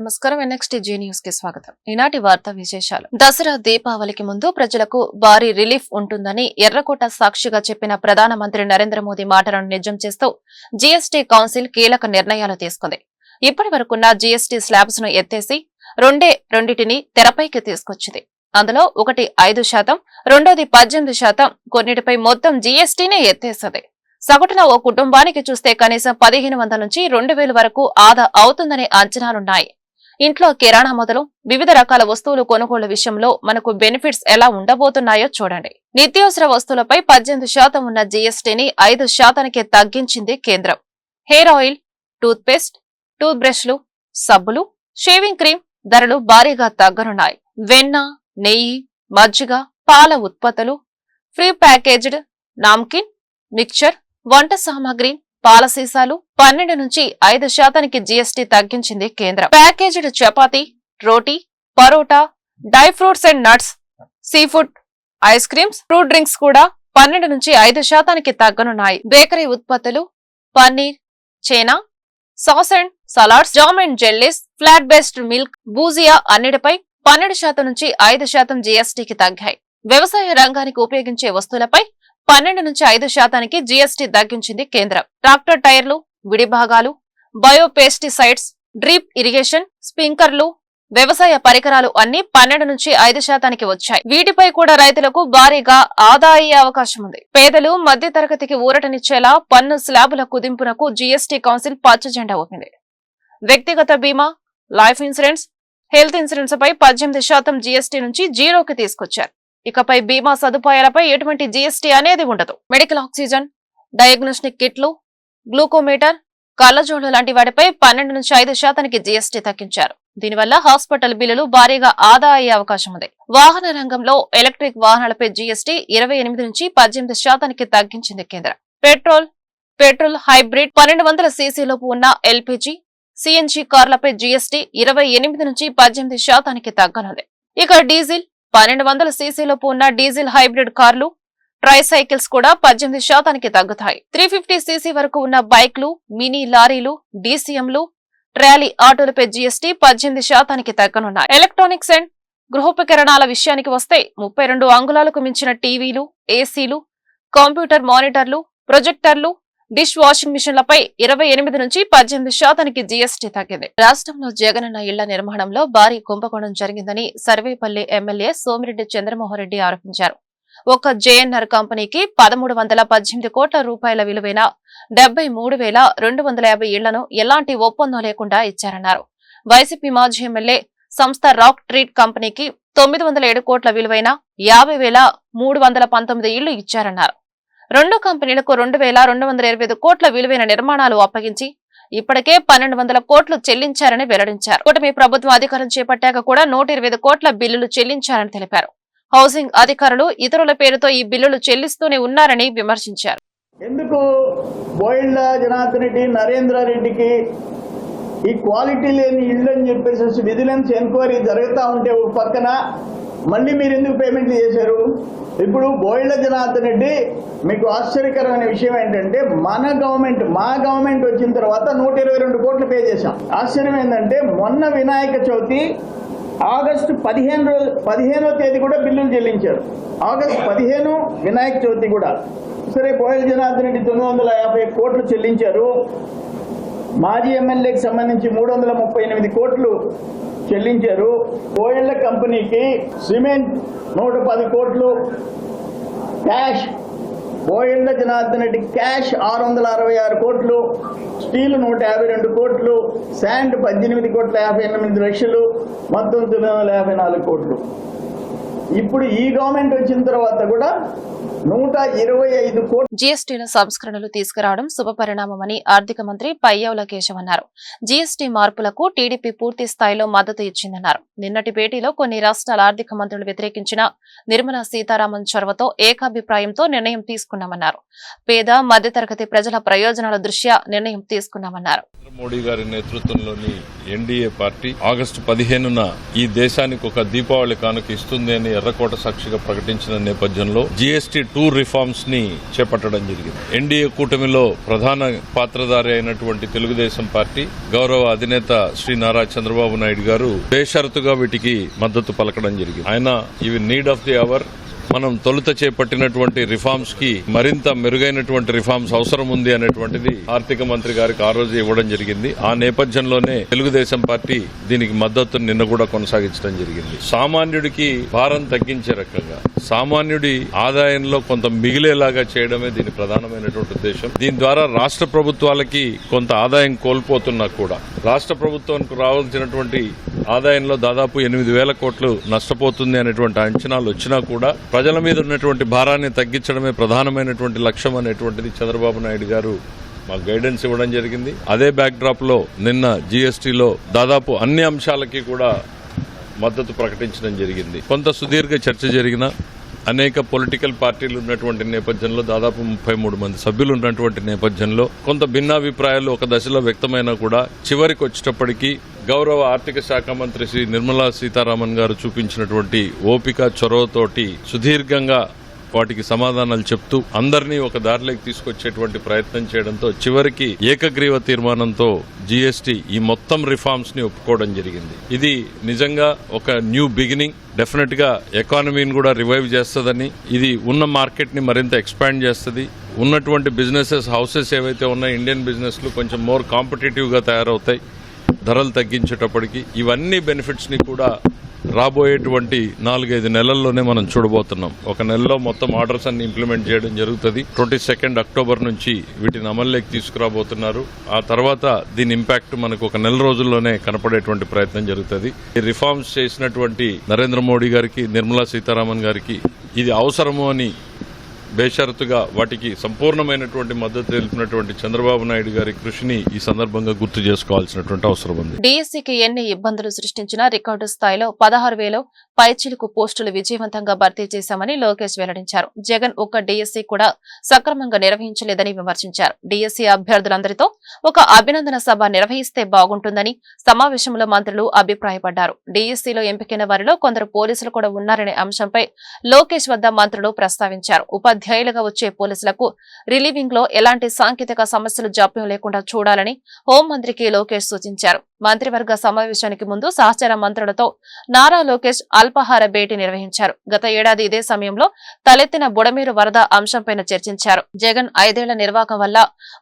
నమస్కారం NXTG news కి స్వాగతం. ఈనాటి వార్తా విశేషాలు. దసరా దీపావళికి ముందు ప్రజలకు భారీ రిలీఫ్ ఉంటుందని ఎర్రకోట సాక్షిగా చెప్పిన ప్రధానమంత్రి నరేంద్ర మోదీ మాటలను నిజం చేస్తూ జీఎస్టీ కౌన్సిల్ కీలక నిర్ణయాలు తీసుకుంది. ఇప్పటి వరకున్న జీఎస్టీ స్లాబ్స్ ను ఎత్తేసి రెండింటిని తెరపైకి తీసుకొచ్చింది. అందులో ఒకటి 5%, రెండోది 18%, కొన్నిటిపై మొత్తం జీఎస్టీనే ఎత్తేసింది. సగటున ఓ కుటుంబానికి చూస్తే కనీసం 1500 నుంచి 2000 వరకు ఆదా అవుతుందనే అంచనాలున్నాయి. ఇంట్లో కిరాణా మొదలు వివిధ రకాల వస్తువులు కొనుగోలు విషయంలో మనకు బెనిఫిట్స్ ఎలా ఉండబోతున్నాయో చూడండి. నిత్యావసర వస్తువులపై 18% ఉన్న జీఎస్టీని 5%కి తగ్గించింది కేంద్రం. Hair oil, toothpaste, tooth బ్రష్లు, సబ్బులు, షేవింగ్ క్రీమ్ ధరలు భారీగా తగ్గనున్నాయి. వెన్న, నెయ్యి, మజ్జిగ, పాల ఉత్పత్తులు, ఫ్రీ ప్యాకేజ్డ్ నామ్కిన్, మిక్చర్, వంట సామాగ్రి, పాల సీసాలు 12 నుంచి 5%కి జీఎస్టీ తగ్గించింది కేంద్రం. Packaged chapati, roti, parotta, dry fruits and nuts, sea food, ice creams, fruit drinks కూడా 12 నుంచి 5%కి తగ్గనున్నాయి. బేకరీ ఉత్పత్తులు, paneer, chana, sauce and salads, jam and jellies, plant based milk, bhujia అన్నిటిపై 12% నుంచి 5% జీఎస్టీకి తగ్గాయి. వ్యవసాయ రంగానికి ఉపయోగించే వస్తువులపై 12 నుంచి 5%కి జీఎస్టీ తగ్గించింది కేంద్రం. ట్రాక్టర్ టైర్లు, విడి భాగాలు, బయోపెస్టిసైడ్స్, డ్రిప్ ఇరిగేషన్, స్ప్రింక్లర్లు, వ్యవసాయ పరికరాలు అన్ని 12 నుంచి 5%కి వచ్చాయి. వీటిపై కూడా రైతులకు భారీగా ఆదా అయ్యే అవకాశం ఉంది. పేదలు, మధ్యతరగతికి ఊరటనిచ్చేలా పన్ను స్లాబుల కుదింపునకు జీఎస్టీ కౌన్సిల్ పచ్చజెండా ఊపింది. వ్యక్తిగత బీమా, లైఫ్ ఇన్సూరెన్స్, హెల్త్ ఇన్సూరెన్స్ పై 18% జీఎస్టీ నుంచి 0కి తీసుకొచ్చారు. ఇకపై బీమా సదుపాయాలపై ఎటువంటి జీఎస్టీ అనేది ఉండదు. మెడికల్ ఆక్సిజన్, డయాగ్నోస్టిక్ కిట్లు, గ్లూకోమీటర్, కళ్లజోళ్లు లాంటి వాటిపై 12 నుంచి 5%కి జీఎస్టీ తగ్గించారు. దీనివల్ల హాస్పిటల్ బిల్లులు భారీగా ఆదా అయ్యే అవకాశం ఉంది. వాహన రంగంలో ఎలక్ట్రిక్ వాహనాలపై జీఎస్టీ 28 నుంచి 18%కి తగ్గించింది కేంద్రం. పెట్రోల్ హైబ్రిడ్ 1200 సీసీలోపు ఉన్న ఎల్పీజీ, సిఎన్జీ కార్లపై జీఎస్టీ 28 నుంచి 18%కి తగ్గనుంది. ఇక డీజిల్ 1200 సీసీలోపు ఉన్న డీజిల్ హైబ్రిడ్ కార్లు, ట్రైసైకిల్స్ కూడా 18%కి తగ్గుతాయి. 350 సీసీ వరకు ఉన్న బైక్లు, మినీ లారీలు, డీసీఎంలు, ట్రాలీ ఆటోలపై జీఎస్టీ 18%కి తగ్గనున్నాయి. ఎలక్ట్రానిక్స్ అండ్ గృహోపకరణాల విషయానికి వస్తే 32 అంగుళాలకు మించిన టీవీలు, ఏసీలు, కంప్యూటర్ మానిటర్లు, ప్రొజెక్టర్లు, డిష్ వాషింగ్ మిషన్లపై 28 నుంచి 18%కి జీఎస్టీ తగ్గింది. రాష్ట్రంలో జగనన్న ఇళ్ల నిర్మాణంలో భారీ కుంభకోణం జరిగిందని సర్వేపల్లి ఎమ్మెల్యే సోమిరెడ్డి చంద్రమోహన్ రెడ్డి ఆరోపించారు. ఒక్క జేఎన్ఆర్ కంపెనీకి 1318 కోట్ల రూపాయల విలువైన 73,250 ఇళ్లను ఎలాంటి ఒప్పందం లేకుండా ఇచ్చారన్నారు. వైసీపీ మాజీ ఎమ్మెల్యే సంస్థ రాక్ ట్రీట్ కంపెనీకి 907 కోట్ల విలువైన 50,319 ఇళ్లు ఇచ్చారన్నారు. రెండు కంపెనీలకు 2,225 కోట్ల విలువైన నిర్మాణాలు అప్పగించి ఇప్పటికే 1,200 కోట్లు చెల్లించారని వెల్లడించారు. కూటమి ప్రభుత్వం అధికారం చేపట్టాక కూడా 125 కోట్ల బిల్లులు చెల్లించారని తెలిపారు. హౌసింగ్ అధికారులు ఇతరుల పేరుతో ఈ బిల్లులు చెల్లిస్తూనే ఉన్నారని విమర్శించారు. ఎందుకు బోయిళ్ల జనార్దన్ రెడ్డి, నరేంద్ర రెడ్డికి ఈ క్వాలిటీ లేని ఇళ్ళు అని చెప్పేసి విజిలెన్స్ ఎంక్వైరీ జరుగుతూ ఉంటే ఒక పక్కన మళ్ళీ మీరు ఎందుకు పేమెంట్లు చేశారు? ఇప్పుడు బోయిళ్ల జనార్దన్ రెడ్డి, మీకు ఆశ్చర్యకరమైన విషయం ఏంటంటే మా గవర్నమెంట్ వచ్చిన తర్వాత 122 కోట్లు పే చేశాం. ఆశ్చర్యం ఏంటంటే మొన్న వినాయక చవితి ఆగస్టు 15వ తేదీ కూడా బిల్లులు చెల్లించారు. ఆగస్టు 15 వినాయక చవితి కూడా. సరే, బోయిళ్ల జనార్దన్ రెడ్డి 950 కోట్లు చెల్లించారు. మాజీ ఎమ్మెల్యేకి సంబంధించి 338 కోట్లు చెల్లించారు. బోయిళ్ల కంపెనీకి సిమెంట్ 110 కోట్లు క్యాష్, బోయిళ్ల జనార్దన్ రెడ్డి క్యాష్ 666 కోట్లు, స్టీల్ 152 కోట్లు, శాండ్ 18,58 లక్షలు, మొత్తం 954 కోట్లు. ఇప్పుడు ఈ గవర్నమెంట్ వచ్చిన తర్వాత కూడా 125 కోట్లు. జీఎస్టీలో సంస్కరణలు తీసుకురావడం శుభపరిణామమని ఆర్థిక మంత్రి పయ్యావుల కేశవ్ అన్నారు. జీఎస్టీ మార్పులకు టీడీపీ పూర్తి స్థాయిలో మద్దతు ఇచ్చిందన్నారు. నిన్నటి భేటీలో కొన్ని రాష్ట్రాల ఆర్థిక మంత్రులు వ్యతిరేకించిన నిర్మలా సీతారామన్ చొరవతో ఏకాభిప్రాయంతో నిర్ణయం తీసుకున్నామన్నారు. పేద మధ్యతరగతి ప్రజల ప్రయోజనాల దృష్ట్యా నిర్ణయం తీసుకున్నామన్నారు. మోడీ గారి నేతృత్వంలోని ఎన్డీఏ పార్టీ ఆగస్టు 15న ఈ దేశానికి ఒక దీపావళి కానుక ఇస్తుంది అని ఎర్రకోట సాక్షిగా ప్రకటించిన నేపథ్యంలో జీఎస్టీ 2 రిఫార్మ్స్ ని చేపట్టడం జరిగింది. ఎన్డీఏ కూటమిలో ప్రధాన పాత్రధారి అయినటువంటి తెలుగుదేశం పార్టీ గౌరవ అధినేత శ్రీ నారా చంద్రబాబు నాయుడు గారు బేషరతుగా వీటికి మద్దతు పలకడం జరిగింది. ఆయన ఇవి నీడ్ ఆఫ్ ది అవర్. మనం తొలుత చేపట్టినటువంటి రిఫార్మ్స్ కి మరింత మెరుగైనటువంటి రిఫార్మ్స్ అవసరం ఉంది అనేటువంటిది ఆర్థిక మంత్రి గారికి ఆ రోజు ఇవ్వడం జరిగింది. ఆ నేపథ్యంలోనే తెలుగుదేశం పార్టీ దీనికి మద్దతు నిన్న కూడా కొనసాగించడం జరిగింది. సామాన్యుడికి భారం తగ్గించే రకంగా సామాన్యుడి ఆదాయంలో కొంత మిగిలేలాగా చేయడమే దీని ప్రధానమైనటువంటి ఉద్దేశం. దీని ద్వారా రాష్ట్ర ప్రభుత్వాలకి కొంత ఆదాయం కోల్పోతున్నా కూడా రాష్ట్ర ప్రభుత్వానికి రావాల్సినటువంటి ఆదాయంలో దాదాపు 8,000 కోట్లు నష్టపోతుంది అనేటువంటి అంచనాలు వచ్చినా కూడా ప్రజల మీద ఉన్నటువంటి భారాన్ని తగ్గించడమే ప్రధానమైనటువంటి లక్ష్యం అనేటువంటిది చంద్రబాబు నాయుడు గారు మాకు గైడెన్స్ ఇవ్వడం జరిగింది. అదే బ్యాక్ డ్రాప్ లో నిన్న జీఎస్టీలో దాదాపు అన్ని అంశాలకి కూడా మద్దతు ప్రకటించడం జరిగింది. కొంత సుదీర్ఘ చర్చ జరిగిన అనేక పొలిటికల్ పార్టీలు ఉన్నటువంటి నేపథ్యంలో దాదాపు 33 మంది సభ్యులు ఉన్నటువంటి నేపథ్యంలో కొంత భిన్నాభిప్రాయాలు ఒక దశలో వ్యక్తమైనా కూడా చివరికి వచ్చేటప్పటికీ గౌరవ ఆర్థిక శాఖ మంత్రి శ్రీ నిర్మలా సీతారామన్ గారు చూపించినటువంటి ఓపిక చొరవతోటి సుదీర్ఘంగా వాటికి సమాధానాలు చెప్తూ అందరినీ ఒక దారిలోకి తీసుకొచ్చేటువంటి ప్రయత్నం చేయడంతో చివరికి ఏకగ్రీవ తీర్మానంతో జీఎస్టీ ఈ మొత్తం రిఫార్మ్స్ ని ఒప్పుకోవడం జరిగింది. ఇది నిజంగా ఒక న్యూ బిగినింగ్. డెఫినెట్ గా ఎకానమీని కూడా రివైవ్ చేస్తుందని, ఇది ఉన్న మార్కెట్ ని మరింత ఎక్స్పాండ్ చేస్తుంది. ఉన్నటువంటి బిజినెసెస్ హౌసెస్ ఏవైతే ఉన్నాయో ఇండియన్ బిజినెస్లు కొంచెం మోర్ కాంపిటేటివ్ గా తయారవుతాయి ధరలు తగ్గించేటప్పటికి. ఇవన్నీ బెనిఫిట్స్ ని కూడా రాబోయేటువంటి 4-5 నెలల్లోనే మనం చూడబోతున్నాం. ఒక నెలలో మొత్తం ఆర్డర్స్ అన్ని ఇంప్లిమెంట్ చేయడం జరుగుతుంది. 22 అక్టోబర్ నుంచి వీటిని అమల్లోకి తీసుకురాబోతున్నారు. ఆ తర్వాత దీని ఇంపాక్ట్ మనకు ఒక నెల రోజుల్లోనే కనపడేటువంటి ప్రయత్నం జరుగుతుంది. ఈ రిఫార్మ్స్ చేసినటువంటి నరేంద్ర మోడీ గారికి, నిర్మలా సీతారామన్ గారికి ఇది అవసరము అని బేషరతుగా వాటికి సంపూర్ణమైనటువంటి మద్దతు తెలిపినటువంటి చంద్రబాబు నాయుడు గారి కృషిని ఈ సందర్భంగా గుర్తు చేసుకోవాల్సినటువంటి అవసరం ఉంది. డీఎస్సీకి ఎన్ని ఇబ్బందులు సృష్టించినా రికార్డు స్థాయిలో 16,000 పైచిలుకు పోస్టులు విజయవంతంగా భర్తీ చేశామని లోకేష్ వెల్లడించారు. జగన్ ఒక్క డీఎస్సీ కూడా సక్రమంగా నిర్వహించలేదని విమర్శించారు. డీఎస్సీ అభ్యర్థులందరితో ఒక అభినందన సభ నిర్వహిస్తే బాగుంటుందని సమావేశంలో మంత్రులు అభిప్రాయపడ్డారు. డీఎస్సీలో ఎంపికైన వారిలో కొందరు పోలీసులు కూడా ఉన్నారనే అంశంపై లోకేష్ వద్ద మంత్రులు ప్రస్తావించారు. ఉపాధ్యాయులుగా వచ్చే పోలీసులకు రిలీవింగ్ లో ఎలాంటి సాంకేతిక సమస్యలు జాప్యం లేకుండా చూడాలని హోంమంత్రికి లోకేష్ సూచించారు. మంత్రివర్గ సమావేశానికి ముందు సహచర మంత్రులతో నారా లోకేష్ అల్పాహార భేటీ నిర్వహించారు. గత ఏడాది ఇదే సమయంలో తలెత్తిన బుడమేరు వరద అంశంపై చర్చించారు. జగన్ 5 ఏళ్ల నిర్వాహకం వల్ల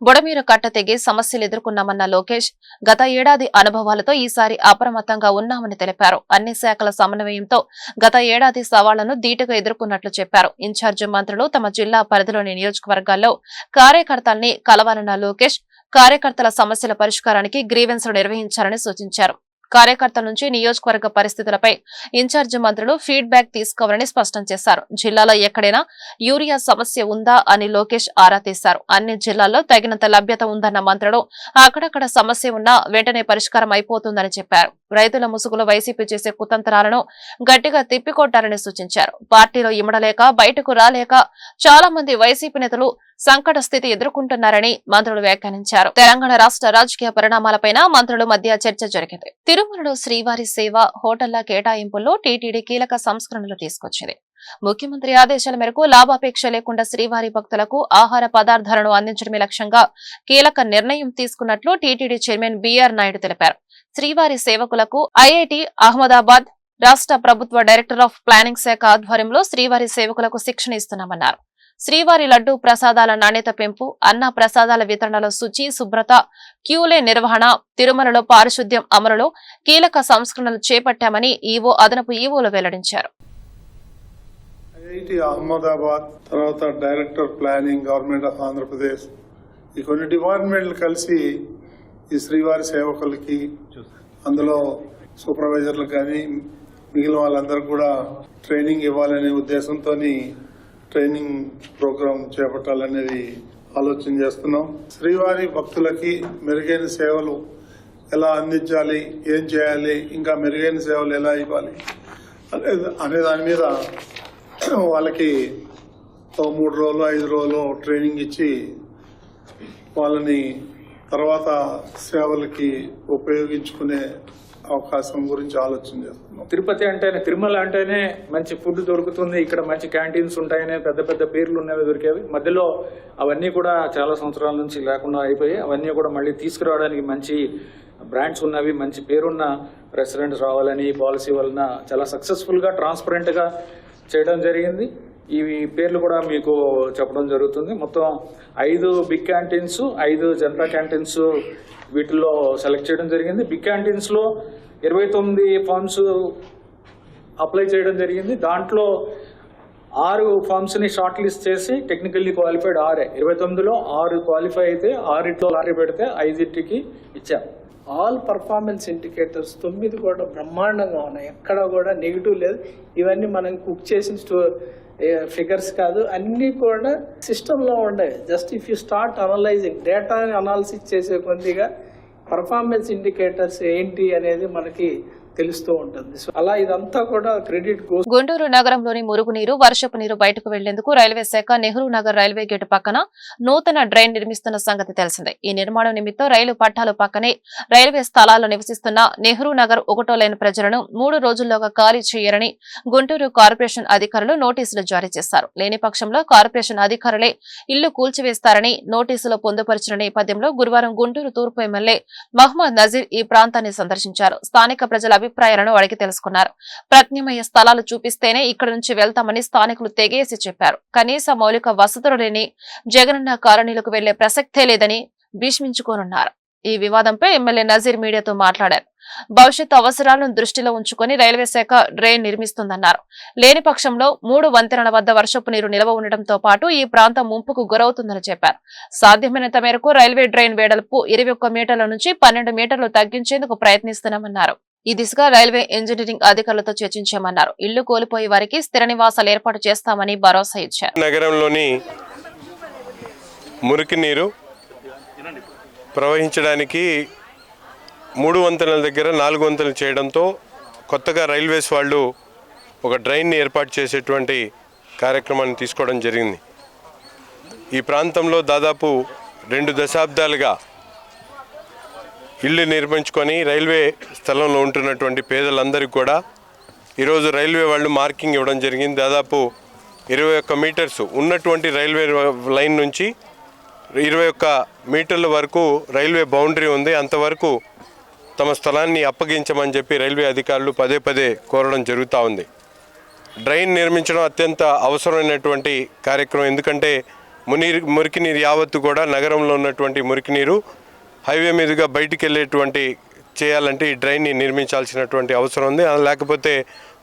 బుడమేరు కట్ట తెగి సమస్యలు ఎదుర్కొన్నామన్న లోకేష్ గత ఏడాది అనుభవాలతో ఈసారి అప్రమత్తంగా ఉన్నామని తెలిపారు. అన్ని శాఖల సమన్వయంతో గత ఏడాది సవాళ్లను ధీటుగా ఎదుర్కొన్నట్లు చెప్పారు. ఇన్ఛార్జి మంత్రులు తమ జిల్లా పరిధిలోని నియోజకవర్గాల్లో కార్యకర్తల్ని కలవాలన్న లోకేష్ కార్యకర్తల సమస్యల పరిష్కారానికి గ్రీవెన్స్లు నిర్వహించాలని సూచించారు. కార్యకర్తల నుంచి నియోజకవర్గ పరిస్థితులపై ఇన్ఛార్జి మంత్రులు ఫీడ్బ్యాక్ తీసుకోవాలని స్పష్టం చేశారు. జిల్లాలో ఎక్కడైనా యూరియా సమస్య ఉందా అని లోకేష్ ఆరా తీశారు. అన్ని జిల్లాల్లో తగినంత లభ్యత ఉందన్న మంత్రులు అక్కడక్కడ సమస్య ఉన్నా వెంటనే పరిష్కారం అయిపోతుందని చెప్పారు. రైతుల ముసుగులో వైసీపీ చేసే కుతంత్రాలను గట్టిగా తిప్పికొట్టాలని సూచించారు. పార్టీలో ఇమడలేక బయటకు రాలేక చాలా మంది వైసీపీ నేతలు సంకట స్థితి ఎదుర్కొంటున్నారని మంత్రులు వ్యాఖ్యానించారు. తెలంగాణ రాష్ట్ర రాజకీయ పరిణామాలపై మంత్రుల మధ్య చర్చ జరిగింది. తిరుమలలో శ్రీవారి సేవ హోటళ్ల కేటాయింపుల్లో టీటీడీ కీలక సంస్కరణలు తీసుకొచ్చింది. ముఖ్యమంత్రి ఆదేశాల మేరకు లాభాపేక్ష లేకుండా శ్రీవారి భక్తులకు ఆహార పదార్థాలను అందించడమే లక్ష్యంగా కీలక నిర్ణయం తీసుకున్నట్లు టీటీడీ చైర్మన్ బీఆర్ నాయుడు తెలిపారు. శ్రీవారి సేవకులకు ఐఐటి అహ్మదాబాద్ రాష్ట్ర ప్రభుత్వ డైరెక్టర్ ఆఫ్ ప్లానింగ్ శాఖ ఆధ్వర్యంలో శ్రీవారి సేవకులకు శిక్షణ ఇస్తున్నామన్నారు. శ్రీవారి లడ్డూ ప్రసాదాల నాణ్యత పెంపు, అన్న ప్రసాదాల వితరణలో శుచి, శుభ్రత, క్యూలే నిర్వహణ, తిరుమలలో పారిశుద్ధ్యం అమలులో కీలక సంస్కరణలు చేపట్టామని ఈవో అదనపు ఈవోలు వెల్లడించారు. ఐఐటి అహ్మదాబాద్, తర్వాత director planning, government of Andhra Pradesh, ఈ కొన్ని డిపార్ట్మెంట్లు కలిసి ఈ శ్రీవారి సేవకులకి, అందులో సూపర్వైజర్లకు కానీ మిగిలిన వాళ్ళందరూ కూడా ట్రైనింగ్ ఇవ్వాలనే ఉద్దేశంతో ట్రైనింగ్ ప్రోగ్రాం చేపట్టాలనేది ఆలోచన చేస్తున్నాం. శ్రీవారి భక్తులకి మెరుగైన సేవలు ఎలా అందించాలి, ఏం చేయాలి, ఇంకా మెరుగైన సేవలు ఎలా ఇవ్వాలి అనే దాని మీద వాళ్ళకి 3 రోజులు 5 రోజులు ట్రైనింగ్ ఇచ్చి వాళ్ళని తర్వాత సేవలకి ఉపయోగించుకునే అవకాశం గురించి ఆలోచన చేస్తున్నాం. తిరుపతి అంటేనే, తిరుమల అంటేనే మంచి ఫుడ్ దొరుకుతుంది, ఇక్కడ మంచి క్యాంటీన్స్ ఉంటాయనే పెద్ద పెద్ద పేర్లు ఉన్నవి దొరికేవి. మధ్యలో అవన్నీ కూడా చాలా సంవత్సరాల నుంచి లేకుండా అయిపోయి అవన్నీ కూడా మళ్ళీ తీసుకురావడానికి మంచి బ్రాండ్స్ ఉన్నవి, మంచి పేరున్న రెస్టారెంట్స్ రావాలని ఈ పాలసీ వలన చాలా సక్సెస్ఫుల్గా ట్రాన్స్పరెంట్గా చేయడం జరిగింది. ఈ పేర్లు కూడా మీకు చెప్పడం జరుగుతుంది. మొత్తం 5 బిగ్ క్యాంటీన్స్, 5 జనతా క్యాంటీన్స్ వీటిల్లో సెలెక్ట్ చేయడం జరిగింది. బిగ్ క్యాంటీన్స్లో 29 ఫార్మ్స్ అప్లై చేయడం జరిగింది. దాంట్లో 6 ఫార్మ్స్ని షార్ట్ లిస్ట్ చేసి టెక్నికల్లీ క్వాలిఫైడ్ 29లో 6 క్వాలిఫై అయితే 6 లారీ పెడితే 5కి ఇచ్చాం. ఆల్ పర్ఫార్మెన్స్ ఇండికేటర్స్ 9 కూడా బ్రహ్మాండంగా ఉన్నాయి, ఎక్కడ కూడా నెగిటివ్ లేదు. ఇవన్నీ మనం కుక్ చేసిన ఫిగర్స్ కాదు, అన్నీ కూడా సిస్టంలో ఉండేవి. Just if you start analysing, data analysis చేసే కొద్దిగా పర్ఫార్మెన్స్ ఇండికేటర్స్ ఏంటి అనేది మనకి తెలుస్తూ ఉంటుంది. సో అలా ఇదంతా కూడా క్రెడిట్ గోస్. గుంటూరు నగరంలోని మురుగునీరు, వర్షపు నీరు బయటకు వెళ్లేందుకు రైల్వే శాఖ నెహ్రూ నగర్ రైల్వే గేటు పక్కన నూతన డ్రైన్ నిర్మిస్తున్న సంగతి తెలిసిందే. ఈ నిర్మాణం నిమిత్తం రైలు పట్టాలు పక్కనే రైల్వే స్థలాల్లో నివసిస్తున్న నెహ్రూ నగర్ 1వ లైన్ ప్రజలను 3 రోజుల్లోగా ఖాళీ చేయరని గుంటూరు కార్పొరేషన్ అధికారులు నోటీసులు జారీ చేశారు. లేని పక్షంలో కార్పొరేషన్ అధికారులే ఇల్లు కూల్చివేస్తారని నోటీసులో పొందుపరిచిన నేపథ్యంలో గురువారం గుంటూరు తూర్పు ఎమ్మెల్యే మహ్మద్ నజీర్ ఈ ప్రాంతాన్ని సందర్శించారు. స్థానిక ప్రజల అభిప్రాయాలను అడిగి తెలుసుకున్నారు. ప్రత్యామ్నాయ స్థలాలు చూపిస్తేనే ఇక్కడి నుంచి వెళ్తామని స్థానికులు తెగేసి చెప్పారు. కనీస మౌలిక వసతులు లేని జగనన్న కాలనీలకు వెళ్లే ప్రసక్తే లేదని భీష్మించుకోనున్నారు. ఈ వివాదంపై ఎమ్మెల్యే నజీర్ మీడియాతో మాట్లాడారు. భవిష్యత్ అవసరాలను దృష్టిలో ఉంచుకుని రైల్వే శాఖ డ్రైన్ నిర్మిస్తుందన్నారు. లేని పక్షంలో 3 వంతెనల వద్ద వర్షపు నీరు నిల్వ ఉండటంతో పాటు ఈ ప్రాంతం ముంపుకు గురవుతుందని చెప్పారు. సాధ్యమైనంత మేరకు రైల్వే డ్రైన్ వెడల్పు 21 మీటర్ల నుంచి 12 మీటర్లు తగ్గించేందుకు ప్రయత్నిస్తున్నామన్నారు. ఈ దిశగా రైల్వే ఇంజనీరింగ్ అధికారులతో చర్చించామన్నారు. ఇళ్లు కోల్పోయే వారికి స్థిర నివాసాలు ఏర్పాటు చేస్తామని భరోసా ఇచ్చారు. నగరంలోని మురికి నీరు ప్రవహించడానికి 3 వంతెనల దగ్గర 4 వంతెనలు చేయడంతో కొత్తగా రైల్వేస్ వాళ్ళు ఒక డ్రైన్ని ఏర్పాటు చేసేటువంటి కార్యక్రమాన్ని తీసుకోవడం జరిగింది. ఈ ప్రాంతంలో దాదాపు 2 దశాబ్దాలుగా ఇళ్ళు నిర్మించుకొని రైల్వే స్థలంలో ఉంటున్నటువంటి పేదలందరికీ కూడా ఈరోజు రైల్వే వాళ్ళు మార్కింగ్ ఇవ్వడం జరిగింది. దాదాపు 21 మీటర్స్ ఉన్నటువంటి రైల్వే లైన్ నుంచి 21 మీటర్ల వరకు రైల్వే బౌండరీ ఉంది. అంతవరకు తమ స్థలాన్ని అప్పగించమని చెప్పి రైల్వే అధికారులు పదే పదే కోరడం జరుగుతూ ఉంది. డ్రైన్ నిర్మించడం అత్యంత అవసరమైనటువంటి కార్యక్రమం. ఎందుకంటే మురికి నీరు యావత్తు కూడా నగరంలో ఉన్నటువంటి మురికి నీరు హైవే మీదుగా బయటికి వెళ్ళేటువంటి చేయాలంటే ఈ డ్రైన్ని నిర్మించాల్సినటువంటి అవసరం ఉంది. లేకపోతే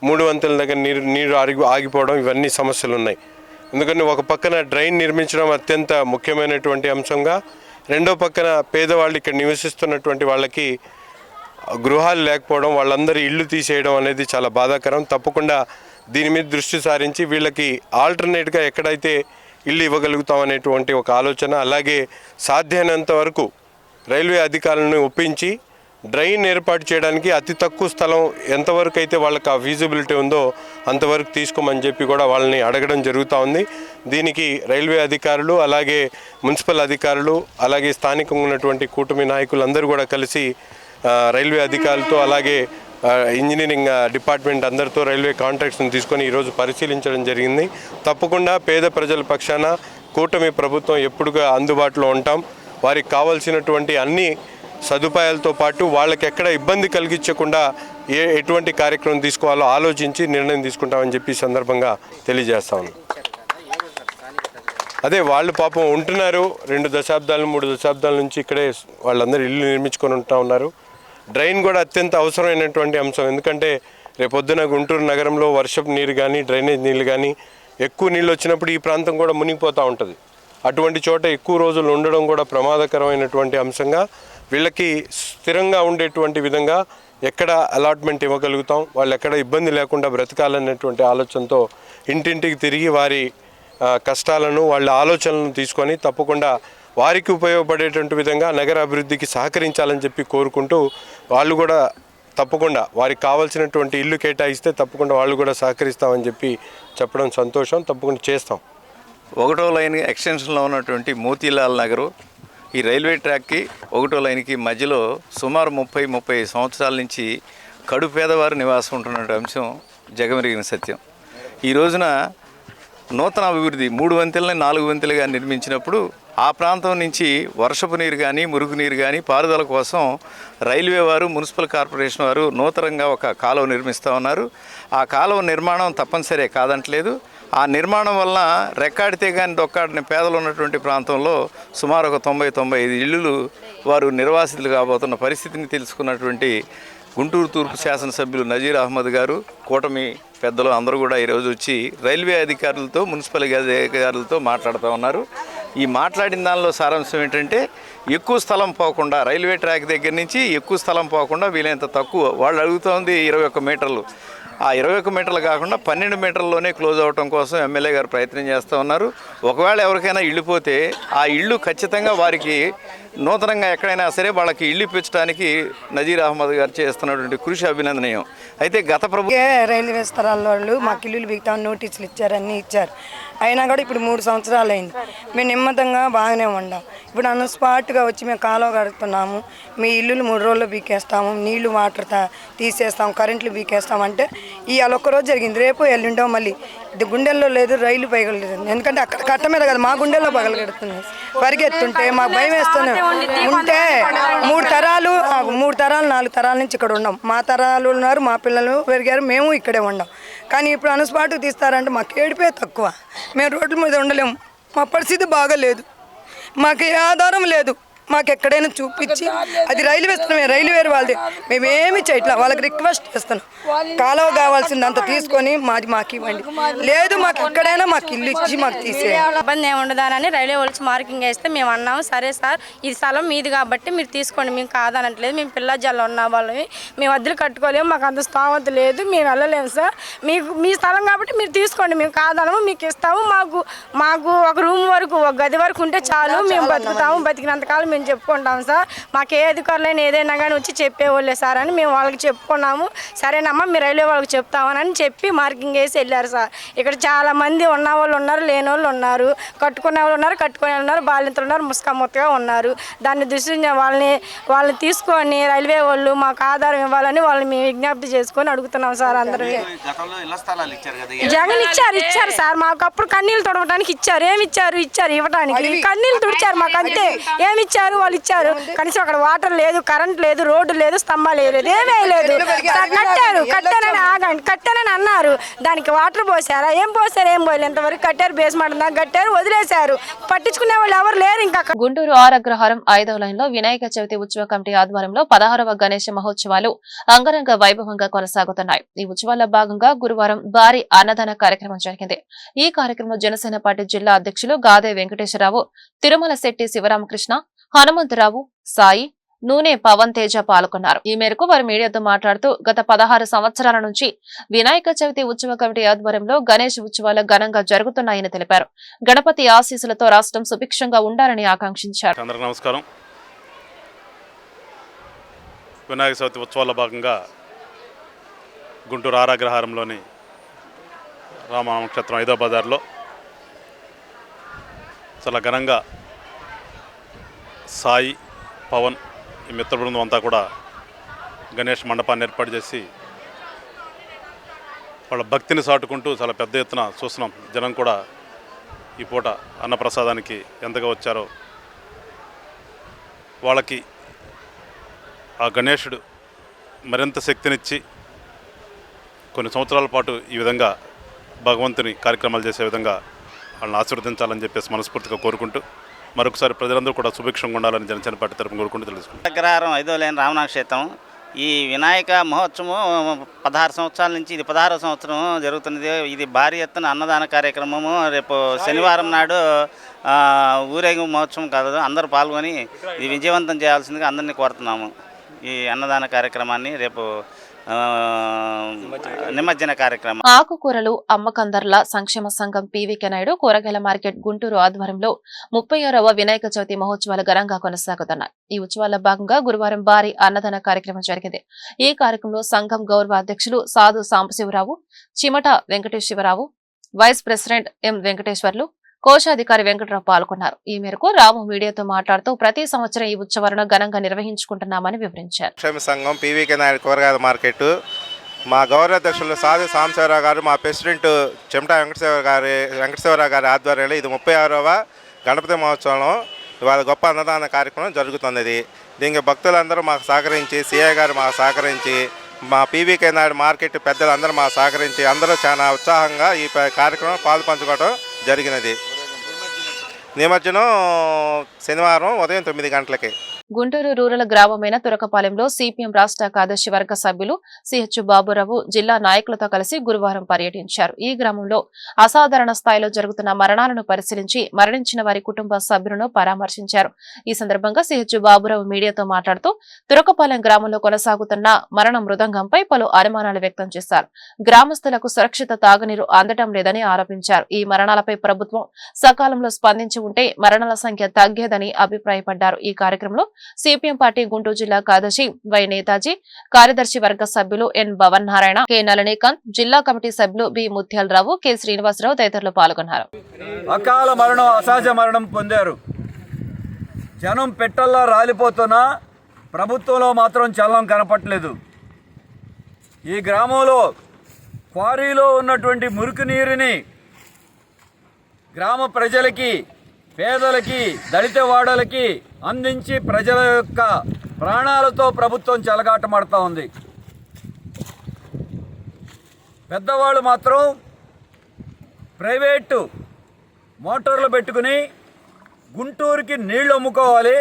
3 వంతెనల దగ్గర నీరు ఆగిపోవడం, ఇవన్నీ సమస్యలు ఉన్నాయి. ఎందుకని ఒక పక్కన డ్రైన్ నిర్మించడం అత్యంత ముఖ్యమైనటువంటి అంశంగా, రెండో పక్కన పేదవాళ్ళు ఇక్కడ నివసిస్తున్నటువంటి వాళ్ళకి గృహాలు లేకపోవడం, వాళ్ళందరూ ఇళ్ళు తీసేయడం అనేది చాలా బాధాకరం. తప్పకుండా దీని మీద దృష్టి సారించి వీళ్ళకి ఆల్టర్నేట్గా ఎక్కడైతే ఇల్లు ఇవ్వగలుగుతాం అనేటువంటి ఒక ఆలోచన, అలాగే సాధ్యమైనంత వరకు రైల్వే అధికారులను ఒప్పించి డ్రైన్ ఏర్పాటు చేయడానికి అతి తక్కువ స్థలం ఎంతవరకు అయితే వాళ్ళకి ఆ ఫీజిబిలిటీ ఉందో అంతవరకు తీసుకోమని చెప్పి కూడా వాళ్ళని అడగడం జరుగుతూ ఉంది. దీనికి రైల్వే అధికారులు, అలాగే మున్సిపల్ అధికారులు, అలాగే స్థానికంగా ఉన్నటువంటి కూటమి నాయకులు అందరూ కూడా కలిసి రైల్వే అధికారులతో, అలాగే ఇంజనీరింగ్ డిపార్ట్మెంట్ అందరితో రైల్వే కాంట్రాక్ట్స్ని తీసుకొని ఈరోజు పరిశీలించడం జరిగింది. తప్పకుండా పేద ప్రజల పక్షాన కూటమి ప్రభుత్వం ఎప్పుడుగా అందుబాటులో ఉంటాం. వారికి కావాల్సినటువంటి అన్ని సదుపాయాలతో పాటు వాళ్ళకి ఎక్కడ ఇబ్బంది కలిగించకుండా ఎటువంటి కార్యక్రమం తీసుకోవాలో ఆలోచించి నిర్ణయం తీసుకుంటామని చెప్పి ఈ సందర్భంగా తెలియజేస్తాను. అదే వాళ్ళు పాపం ఉంటున్నారు, 2 దశాబ్దాలు 3 దశాబ్దాల నుంచి ఇక్కడే వాళ్ళందరూ ఇల్లు నిర్మించుకొని ఉంటూ ఉన్నారు. డ్రైన్ కూడా అత్యంత అవసరమైనటువంటి అంశం. ఎందుకంటే రేపొద్దున గుంటూరు నగరంలో వర్షపు నీరు కానీ, డ్రైనేజ్ నీళ్ళు కానీ, ఎక్కువ నీళ్ళు వచ్చినప్పుడు ఈ ప్రాంతం కూడా మునిగిపోతూ ఉంటుంది. అటువంటి చోట ఎక్కువ రోజులు ఉండడం కూడా ప్రమాదకరమైనటువంటి అంశంగా, వీళ్ళకి స్థిరంగా ఉండేటువంటి విధంగా ఎక్కడ అలాట్మెంట్ ఇవ్వగలుగుతాం, వాళ్ళు ఎక్కడ ఇబ్బంది లేకుండా బ్రతకాలనేటువంటి ఆలోచనతో ఇంటింటికి తిరిగి వారి కష్టాలను, వాళ్ళ ఆలోచనలను తీసుకొని తప్పకుండా వారికి ఉపయోగపడేటువంటి విధంగా నగర అభివృద్ధికి సహకరించాలని చెప్పి కోరుకుంటూ, వాళ్ళు కూడా తప్పకుండా వారికి కావాల్సినటువంటి ఇల్లు కేటాయిస్తే తప్పకుండా వాళ్ళు కూడా సహకరిస్తామని చెప్పి చెప్పడం సంతోషం. తప్పకుండా చేస్తాం. 1వ లైన్ ఎక్స్టెన్షన్లో ఉన్నటువంటి మోతీలాల్ నగరు, ఈ రైల్వే ట్రాక్కి ఒకటో లైన్కి మధ్యలో సుమారు 30 సంవత్సరాల నుంచి కడు పేదవారు నివాసం ఉంటున్న అంశం జగమెరిగిన సత్యం. ఈ రోజున నూతన అభివృద్ధి 3 వంతెలని 4 వంతెలుగా నిర్మించినప్పుడు ఆ ప్రాంతం నుంచి వర్షపు నీరు కానీ మురుగునీరు కానీ పారుదల కోసం రైల్వే వారు మున్సిపల్ కార్పొరేషన్ వారు నూతనంగా ఒక కాలువ నిర్మిస్తూ ఉన్నారు. ఆ కాలువ నిర్మాణం తప్పనిసరే కాదంటలేదు. ఆ నిర్మాణం వలన రెక్కాడితే కానీ డొక్కాడిన పేదలు ఉన్నటువంటి ప్రాంతంలో సుమారు ఒక 90-95 ఇళ్ళు వారు నిర్వాసితులు కాబోతున్న పరిస్థితిని తెలుసుకున్నటువంటి గుంటూరు తూర్పు శాసనసభ్యులు నజీర్ అహ్మద్ గారు, కూటమి పెద్దలు అందరూ కూడా ఈరోజు వచ్చి రైల్వే అధికారులతో మున్సిపల్ అధికారులతో మాట్లాడుతూ ఉన్నారు. ఈ మాట్లాడిన దానిలో సారాంశం ఏంటంటే ఎక్కువ స్థలం పోకుండా రైల్వే ట్రాక్ దగ్గర నుంచి ఎక్కువ స్థలం పోకుండా వీలైనంత తక్కువ, వాళ్ళు అడుగుతోంది 21 మీటర్లు, ఆ 21 మీటర్లు కాకుండా 12 మీటర్లలోనే క్లోజ్ అవడం కోసం ఎమ్మెల్యే గారు ప్రయత్నం చేస్తూ ఉన్నారు. ఒకవేళ ఎవరికైనా ఇల్లు పోతే ఆ ఇల్లు ఖచ్చితంగా వారికి నూతనంగా ఎక్కడైనా సరే వాళ్ళకి ఇల్లు ఇప్పించడానికి నజీర్ అహ్మద్ గారు చేస్తున్నటువంటి కృషి అభినందనీయం. అయితే గత రైల్వే స్థలాల వాళ్ళు మాకు ఇల్లులు బిగుతామని నోటీసులు ఇచ్చారు, అన్నీ ఇచ్చారు. అయినా కూడా ఇప్పుడు 3 సంవత్సరాలు అయింది. మేము నెమ్మదంగా బాగానే ఉండాం. ఇప్పుడు అన్న స్పాట్గా వచ్చి మేము కాలువ కడుతున్నాము, మీ ఇల్లులు 3 రోజుల్లో బీకేస్తాము, నీళ్లు వాటర్ తీసేస్తాము, కరెంట్లు బీకేస్తాము అంటే ఇవాళ ఒక్కరోజు జరిగింది. రేపు ఎల్లుండో మళ్ళీ ఇది గుండెల్లో లేదు, రైలు పగలలేదు. ఎందుకంటే అక్కడ కట్ట మీద కదా, మా గుండెల్లో పగలగడుతుంది. పరిగెత్తుంటే మాకు భయం వేస్తుంది. ఉంటే 3 తరాలు 4 తరాల నుంచి ఇక్కడ ఉన్నాం. మా తరాలు ఉన్నారు, మా పిల్లలు పెరిగారు, మేము ఇక్కడే ఉన్నాం. కానీ ఇప్పుడు అనుస్పాటుకు తీస్తారంటే మాకు ఏడిపే తక్కువ. మేము రోడ్ల మీద ఉండలేము, మా పరిస్థితి బాగాలేదు, మాకు ఏ ఆధారం లేదు. మాకు ఎక్కడైనా చూపించి అది రైల్వే స్థలమే, రైల్వే వాళ్ళది, మేమేమి చేయట్లా. వాళ్ళకి రిక్వెస్ట్ చేస్తున్నాం, కాలువ కావాల్సిందంత తీసుకొని మాకు ఇవ్వండి, లేదు మాకు ఎక్కడైనా మాకు ఇల్లు ఇచ్చి మాకు తీసేయాలి. ఇబ్బంది ఏమి ఉండదానని రైల్వే వాళ్ళు మార్కింగ్ వేస్తే మేము అన్నాము, సరే సార్ ఈ స్థలం మీది కాబట్టి మీరు తీసుకోండి, మేము కాదనట్లేదు. మేము పిల్లజాల్లో ఉన్న వాళ్ళని, మేము అద్దెలు కట్టుకోలేము, మాకు అంత స్థోమత లేదు, మేము వెళ్ళలేము సార్. మీ స్థలం కాబట్టి మీరు తీసుకోండి, మేము కాదనము, మీకు ఇస్తాము. మాకు ఒక రూమ్ వరకు, ఒక గది వరకు ఉంటే చాలు, మేము బతుకుతాము, బతికినంతకాలం మేము చెప్పుకుంటాం సార్. మాకు ఏ అధికారులైనా ఏదైనా కానీ వచ్చి చెప్పేవాళ్ళే సార్ అని మేము వాళ్ళకి చెప్పుకున్నాము. సరేనమ్మా మీరు రైల్వే వాళ్ళకి చెప్తామని చెప్పి మార్కింగ్ వేసి వెళ్ళారు సార్. ఇక్కడ చాలా మంది ఉన్న వాళ్ళు ఉన్నారు, లేని వాళ్ళు ఉన్నారు, కట్టుకునే వాళ్ళు ఉన్నారు, కట్టుకునే వాళ్ళు ఉన్నారు, బాలింతలు ఉన్నారు, ముస్కమ్మగా ఉన్నారు. దాన్ని దృష్టి వాళ్ళని తీసుకొని రైల్వే వాళ్ళు మాకు ఆధారం ఇవ్వాలని వాళ్ళని మేము విజ్ఞప్తి చేసుకొని అడుగుతున్నాం సార్. అందరూ జగన్ ఇచ్చారు సార్, మాకు అప్పుడు కన్నీళ్ళు తొడవడానికి ఇచ్చారు. ఏమి ఇచ్చారు ఇవ్వడానికి కన్నీళ్ళు తుడిచారు మాకు, అంతే. ఏమి ఇచ్చారు వాళ్ళు ఇచ్చారు. కనీసం అక్కడ వాటర్ లేదు, కరెంట్ లేదు, రోడ్డు లేదు, స్తంభాలు లేదు, ఏమీ లేదు. కట్టారని అన్నారు, దానికి వాటర్ పోసారా? ఏం పోసారు? ఏం పోయలేదు. ఎంతవరకు కట్టారు, బేస్మెంట్ దాకా కట్టారు, వదిలేశారు. పట్టించుకునే వాళ్ళు ఎవరు లేరు. ఇంకా గుంటూరు ఆర్ అగ్రహారం 5వ లైన్లో వినాయక చవితి ఉత్సవ కమిటీ ఆధ్వర్యంలో 16వ గణేష మహోత్సవాలు అంగరంగ వైభవంగా కొనసాగుతున్నాయి. ఈ ఉత్సవాల్లో భాగంగా గురువారం భారీ అన్నదాన కార్యక్రమం జరిగింది. ఈ కార్యక్రమంలో జనసేన పార్టీ జిల్లా అధ్యక్షులు గాదే వెంకటేశ్వరరావు, తిరుమల శెట్టి శివరామకృష్ణ, హనుమంతరావు, సాయి, నూనె పవన్ తేజ పాల్గొన్నారు. ఈ మేరకు వారు మీడియాతో మాట్లాడుతూ గత 16 సంవత్సరాల నుంచి వినాయక చవితి ఉత్సవ కమిటీ ఆధ్వర్యంలో గణేష్ ఉత్సవాలు ఘనంగా జరుగుతున్నాయని తెలిపారు. గణపతి ఆశీస్సులతో రాష్ట్రం సుభిక్షంగా ఉండాలని ఆకాంక్షించారు. అందరికీ నమస్కారం. వినాయక చవితి ఉత్సవాల్లో భాగంగా గుంటూరు ఆర్ అగ్రహారంలోని రామనక్షత్రం 5వ బజార్లో చాలా ఘనంగా సాయి, పవన్ ఈ మిత్ర బృందం అంతా కూడా గణేష్ మండపాన్ని ఏర్పాటు చేసి వాళ్ళ భక్తిని సాటుకుంటూ చాలా పెద్ద ఎత్తున చూస్తున్నాం. జనం కూడా ఈ పూట అన్నప్రసాదానికి ఎంతగా వచ్చారో వాళ్ళకి ఆ గణేశుడు మరింత శక్తినిచ్చి కొన్ని సంవత్సరాల పాటు ఈ విధంగా భగవంతుని కార్యక్రమాలు చేసే విధంగా వాళ్ళని ఆశీర్వదించాలని చెప్పేసి మనస్ఫూర్తిగా కోరుకుంటూ మరొకసారి ప్రజలందరూ కూడా సుభిక్షంగా ఉండాలని జనసేన పార్టీ తరపున కోరుకుంటూ తెలుసుకుంటాం. అగ్రహారం 5వ లైన్ రామనాక్షేత్రం ఈ వినాయక మహోత్సవం 16 సంవత్సరాల నుంచి ఇది 16వ సంవత్సరం జరుగుతున్నది. ఇది భారీ ఎత్తున అన్నదాన కార్యక్రమము. రేపు శనివారం నాడు ఊరేగింపు మహోత్సవం కాదు, అందరూ పాల్గొని ఇది విజయవంతం చేయాల్సిందిగా అందరినీ కోరుతున్నాము. ఈ అన్నదాన కార్యక్రమాన్ని రేపు నిమజ్జన కార్యక్రమం. ఆకుకూరలు అమ్మకందర్ల సంక్షేమ సంఘం పీవీకే నాయుడు కూరగాయల మార్కెట్ గుంటూరు ఆధ్వర్యంలో 36వ వినాయక చవితి మహోత్సవాలు ఘనంగా కొనసాగుతున్నాయి. ఈ ఉత్సవాల్లో భాగంగా గురువారం భారీ అన్నదాన కార్యక్రమం జరిగింది. ఈ కార్యక్రమంలో సంఘం గౌరవ అధ్యక్షులు Sadhu Sambasivarao, Chimata Venkateswararao, vice president M Venkateswarlu, కోశాధికారి వెంకట్రావు పాల్గొన్నారు. ఈ మేరకు రాము మీడియాతో మాట్లాడుతూ ప్రతి సంవత్సరం ఈ ఉత్సవాలను ఘనంగా నిర్వహించుకుంటున్నామని వివరించారు. క్షేమ సంఘం పీవీకే నాయుడు కూరగాయల మార్కెట్ మా గౌరవ అధ్యక్షులు సాది సాంబశివరావు గారు, మా ప్రెసిడెంట్ చెమటా వెంకటశివరావు గారి ఆధ్వర్యంలో ఇది 36వ గణపతి మహోత్సవం ఇవాళ గొప్ప అన్నదాన కార్యక్రమం జరుగుతున్నది. దీనికి భక్తులందరూ మాకు సహకరించి, సిఐ గారు మాకు సహకరించి, మా పీవీకే నాయుడు మార్కెట్ పెద్దలందరూ మాకు సహకరించి అందరూ చాలా ఉత్సాహంగా ఈ కార్యక్రమం పాల్పంచుకోవడం జరిగినది. నిమజ్జనం శనివారం ఉదయం 9 గంటలకి. గుంటూరు రూరల్ గ్రామమైన తురకపాలెంలో సిపిఎం రాష్ట్ర కార్యదర్శి వర్గ సభ్యులు సిహెచ్ బాబురావు జిల్లా నాయకులతో కలిసి గురువారం పర్యటించారు. ఈ గ్రామంలో అసాధారణ స్థాయిలో జరుగుతున్న మరణాలను పరిశీలించి మరణించిన వారి కుటుంబ సభ్యులను పరామర్శించారు. ఈ సందర్భంగా సిహెచ్ బాబురావు మీడియాతో మాట్లాడుతూ తురకపాలెం గ్రామంలో కొనసాగుతున్న మరణ మృదంగంపై పలు అనుమానాలు వ్యక్తం చేశారు. గ్రామస్తులకు సురక్షిత తాగునీరు అందడం లేదని ఆరోపించారు. ఈ మరణాలపై ప్రభుత్వం సకాలంలో స్పందించి ఉంటే మరణాల సంఖ్య తగ్గేదని అభిప్రాయపడ్డారు. ఈ కార్యక్రమంలో సిపిఎం పార్టీ గుంటూరు జిల్లా కార్యదర్శి వై నేతాజీ, కార్యదర్శి వర్గ సభ్యులు ఎన్ భవన్ నారాయణ, కె నళనీకాంత్, జిల్లా కమిటీ సభ్యులు బి ముత్యాలరావు, కె శ్రీనివాసరావు తదితరులు పాల్గొన్నారు. అకాల మరణం, అసహజ మరణం పొందారు. జనం పెట్టల్లా రాలిపోతున్నా ప్రభుత్వంలో మాత్రం చలనం కనపట్లేదు. ఈ గ్రామంలో క్వారీలో ఉన్నటువంటి మురికి నీరుని గ్రామ ప్రజలకి, పేదలకి, దళిత వాడలకి అందించి ప్రజల యొక్క ప్రాణాలతో ప్రభుత్వం చెలగాటమాడుతూ ఉంది. పెద్దవాళ్ళు మాత్రం ప్రైవేటు మోటార్లు పెట్టుకుని గుంటూరుకి నీళ్లు అమ్ముకోవాలి.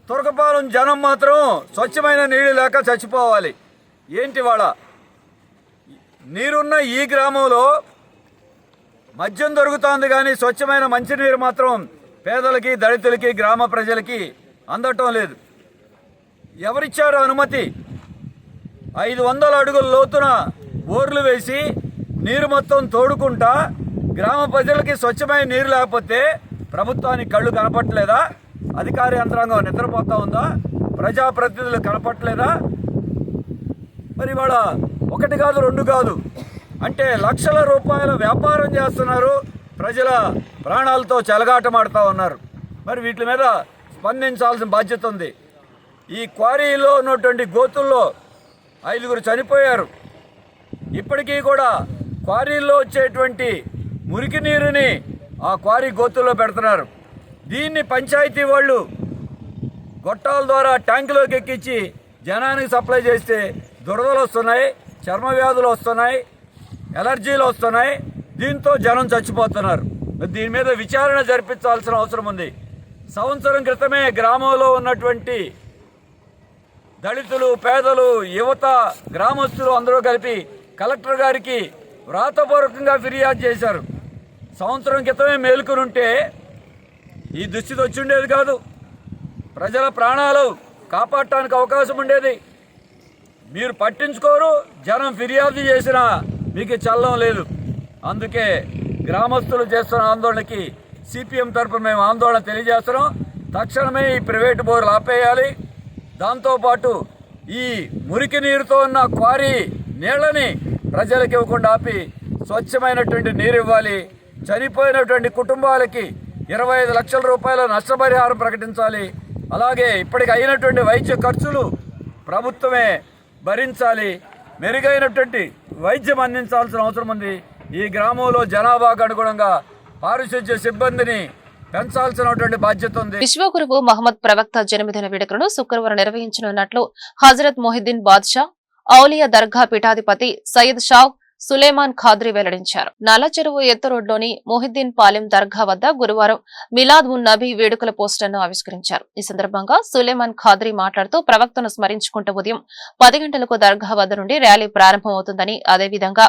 తురకపాలెం జనం మాత్రం స్వచ్ఛమైన నీళ్లు లేక చచ్చిపోవాలి. ఏంటి వాళ్ళ నీరున్న ఈ గ్రామంలో మద్యం దొరుకుతోంది కానీ స్వచ్ఛమైన మంచినీరు మాత్రం పేదలకి, దళితులకి, గ్రామ ప్రజలకి అందటం లేదు. ఎవరిచ్చారు అనుమతి? 500 అడుగుల లోతున బోర్లు వేసి నీరు మొత్తం తోడుకుంటా గ్రామ ప్రజలకి స్వచ్ఛమైన నీరు లేకపోతే ప్రభుత్వానికి కళ్ళు కనపట్లేదా? అధికార యంత్రాంగం నిద్రపోతా ఉందా? ప్రజాప్రతినిధులు కనపట్లేదా? మరి వాళ్ళ 1 కాదు 2 కాదు అంటే లక్షల రూపాయల వ్యాపారం చేస్తున్నారు. ప్రజల ప్రాణాలతో చెలగాటమాడుతూ ఉన్నారు. మరి వీటి మీద స్పందించాల్సిన బాధ్యత ఉంది. ఈ క్వారీలో ఉన్నటువంటి గోతుల్లో 5గురు చనిపోయారు. ఇప్పటికీ కూడా క్వారీల్లో వచ్చేటువంటి మురికి నీరుని ఆ క్వారీ గోతుల్లో పెడుతున్నారు. దీన్ని పంచాయతీ వాళ్ళు గొట్టాల ద్వారా ట్యాంకులోకి ఎక్కించి జనానికి సప్లై చేస్తే దురదలు వస్తున్నాయి, చర్మ వ్యాధులు వస్తున్నాయి, ఎలర్జీలు వస్తున్నాయి. దీంతో జనం చచ్చిపోతున్నారు. దీని మీద విచారణ జరిపించాల్సిన అవసరం ఉంది. సంవత్సరం క్రితమే గ్రామంలో ఉన్నటువంటి దళితులు, పేదలు, యువత, గ్రామస్తులు అందరూ కలిపి కలెక్టర్ గారికి వ్రాతపూర్వకంగా ఫిర్యాదు చేశారు. సంవత్సరం క్రితమే మేలుకునుంటే ఈ దుస్థితి వచ్చి ఉండేది కాదు. ప్రజల ప్రాణాలు కాపాడటానికి అవకాశం ఉండేది. మీరు పట్టించుకోరు. జనం ఫిర్యాదు చేసినా మీకు చల్లం లేదు. అందుకే గ్రామస్తులు చేస్తున్న ఆందోళనకి సిపిఎం తరఫున మేము ఆందోళన తెలియజేస్తున్నాం. తక్షణమే ఈ ప్రైవేటు బోర్లు ఆపేయాలి. దాంతోపాటు ఈ మురికి నీరుతో ఉన్న క్వారీ నీళ్ళని ప్రజలకు ఇవ్వకుండా ఆపి స్వచ్ఛమైనటువంటి నీరు ఇవ్వాలి. చనిపోయినటువంటి కుటుంబాలకి 25 లక్షల రూపాయల నష్టపరిహారం ప్రకటించాలి. అలాగే ఇప్పటికి అయినటువంటి వైద్య ఖర్చులు ప్రభుత్వమే భరించాలి. మెరుగైనటువంటి వైద్యం అందించాల్సిన అవసరం ఉంది. ఈ గ్రామంలో జనాభాకు అనుగుణంగా పారిశుధ్య సిబ్బందిని పెంచాల్సినటువంటి బాధ్యత ఉంది. విశ్వగురువు మహమ్మద్ ప్రవక్త జన్మదిన వేడుకలను శుక్రవారం నిర్వహించనున్నట్లు హజరత్ మొహిద్దీన్ బాద్షా ఔలియా దర్గా పీఠాధిపతి సయ్యద్ షా సులేమాన్ ఖాద్రీ వెల్లడించారు. నల్లచెరువు ఎత్తు రోడ్లోని మొహిద్దీన్ పాలెం దర్గా వద్ద గురువారం మిలాద్ ఉన్ నబీ వేడుకల పోస్టర్ను ఆవిష్కరించారు. ఈ సందర్భంగా సులేమాన్ ఖాద్రీ మాట్లాడుతూ ప్రవక్తను స్మరించుకుంటూ ఉదయం 10 గంటలకు దర్గా వద్ద నుండి ర్యాలీ ప్రారంభమవుతుందని, అదేవిధంగా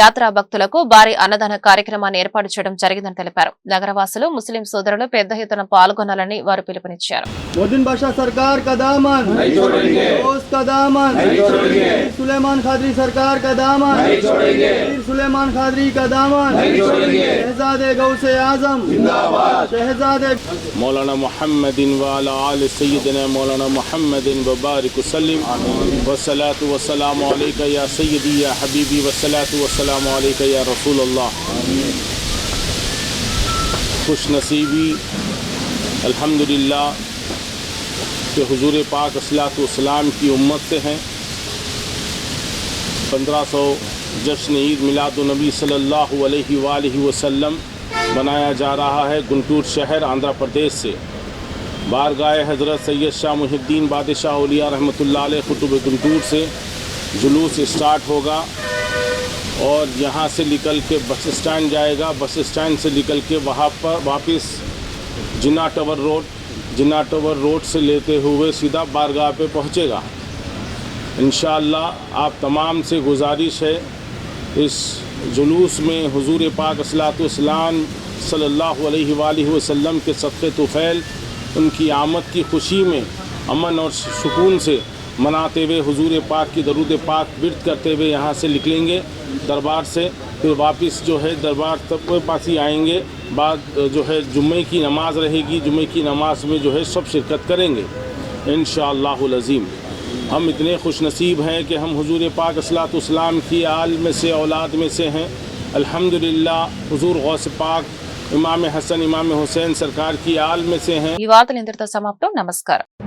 యాత్రా భక్తులకు భారీ అన్నదాన కార్యక్రమాన్ని ఏర్పాటు చేయడం జరిగిందని తెలిపారు. నగరవాసులు, ముస్లిం సోదరులు పెద్ద ఎత్తున పాల్గొనాలని వారు పిలుపునిచ్చారు. सुलेमान खादरी का दामन, शहजादे गौसे आजम जिंदाबाद, शहजादे मौलाना मुहम्मदिन वाला आले सय्यदना मौलाना मुहम्मदिन व बारिक वसल्लम व सलातु व सलाम अलैका या सय्यदी या हबीबी व सलातु व सलाम अलैका या रसूल अल्लाह. खुशनसीबी अल्हम्दुलिल्लाह कि हुजूर पाक अस्सलाम की उम्मत से हैं। 1500 जश्न ईद मिलादुन्नबी सल्लल्लाहु अलैहि वसल्लम मनाया जा रहा है गुंटूर शहर आंध्र प्रदेश से। बारगाह हज़रत सैयद शाह मुहिद्दीन बादशाह औलिया रहमतुल्लाह अलैह कुतुब गुंटूर से जुलूस स्टार्ट होगा और यहाँ से निकल के बस स्टैंड जाएगा। बस स्टैंड से निकल के वहाँ पर वापस जिन्ना टावर रोड से लेते हुए सीधा बारगाह पे पहुँचेगा। इंशाअल्लाह आप तमाम से गुजारिश है इस जुलूस में हुजूर पाक अस्सलाम सल्लल्लाहु अलैहि वसल्लम के सदक़े तुफ़ैल उनकी आमद की खुशी में अमन और सुकून से मनाते हुए हुजूर पाक की दरूद पाक विर्द करते हुए यहाँ से निकलेंगे दरबार से। फिर वापस जो है दरबार तक पास ही आएंगे। बाद जो है जुम्मे की नमाज़ रहेगी, जुम्मे की नमाज में जो है सब शिरकत करेंगे इंशाअल्लाहुल अज़ीम। हम इतने खुशनसीब हैं कि हम हुजूर पाक अस्सलाम की आल में से औलाद में से हैं। अल्हम्दुलिल्लाह हुजूर गौस पाक इमाम हसन इमाम हुसैन सरकार की आल में से हैं। ఈ వార్తలు ఇంతటితో సమాప్తం. నమస్కారం.